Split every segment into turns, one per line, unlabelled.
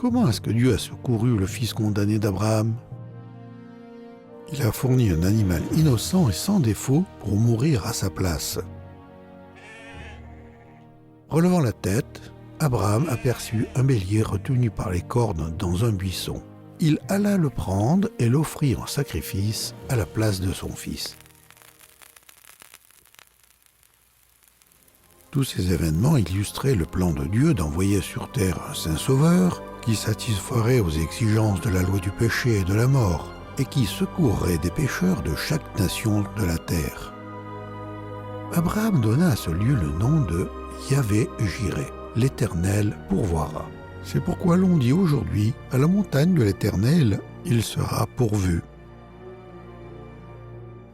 Comment est-ce que Dieu a secouru le fils condamné d'Abraham? Il a fourni un animal innocent et sans défaut pour mourir à sa place. Relevant la tête, Abraham aperçut un bélier retenu par les cornes dans un buisson. Il alla le prendre et l'offrir en sacrifice à la place de son fils. Tous ces événements illustraient le plan de Dieu d'envoyer sur terre un saint sauveur qui satisferait aux exigences de la loi du péché et de la mort et qui secourrait des pécheurs de chaque nation de la terre. Abraham donna à ce lieu le nom de Yahvé-Jiré, l'Éternel pourvoira. C'est pourquoi l'on dit aujourd'hui, à la montagne de l'Éternel, il sera pourvu.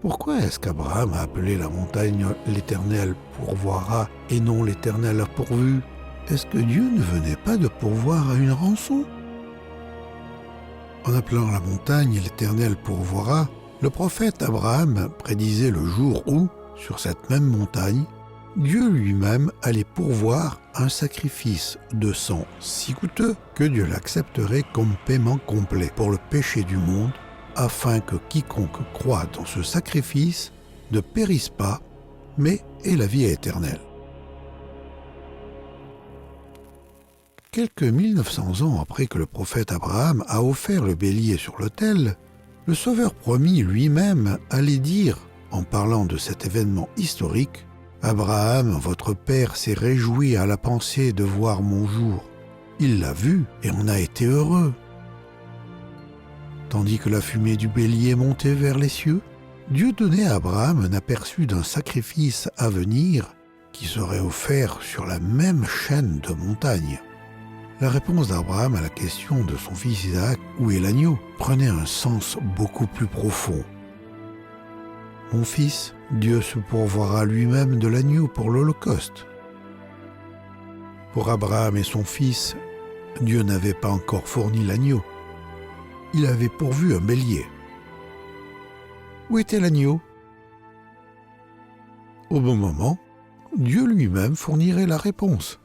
Pourquoi est-ce qu'Abraham a appelé la montagne l'Éternel pourvoira et non l'Éternel a pourvu? Est-ce que Dieu ne venait pas de pourvoir à une rançon? En appelant la montagne l'Éternel pourvoira, le prophète Abraham prédisait le jour où, sur cette même montagne, Dieu lui-même allait pourvoir un sacrifice de sang si coûteux que Dieu l'accepterait comme paiement complet pour le péché du monde, afin que quiconque croit dans ce sacrifice ne périsse pas, mais ait la vie éternelle. Quelques 1900 ans après que le prophète Abraham a offert le bélier sur l'autel, le Sauveur promis lui-même allait dire, en parlant de cet événement historique, « Abraham, votre père, s'est réjoui à la pensée de voir mon jour. Il l'a vu et en a été heureux. » Tandis que la fumée du bélier montait vers les cieux, Dieu donnait à Abraham un aperçu d'un sacrifice à venir qui serait offert sur la même chaîne de montagnes. La réponse d'Abraham à la question de son fils Isaac « Où est l'agneau ?» prenait un sens beaucoup plus profond. « Mon fils, Dieu se pourvoira lui-même de l'agneau pour l'Holocauste. » Pour Abraham et son fils, Dieu n'avait pas encore fourni l'agneau. Il avait pourvu un bélier. Où était l'agneau? Au bon moment, Dieu lui-même fournirait la réponse.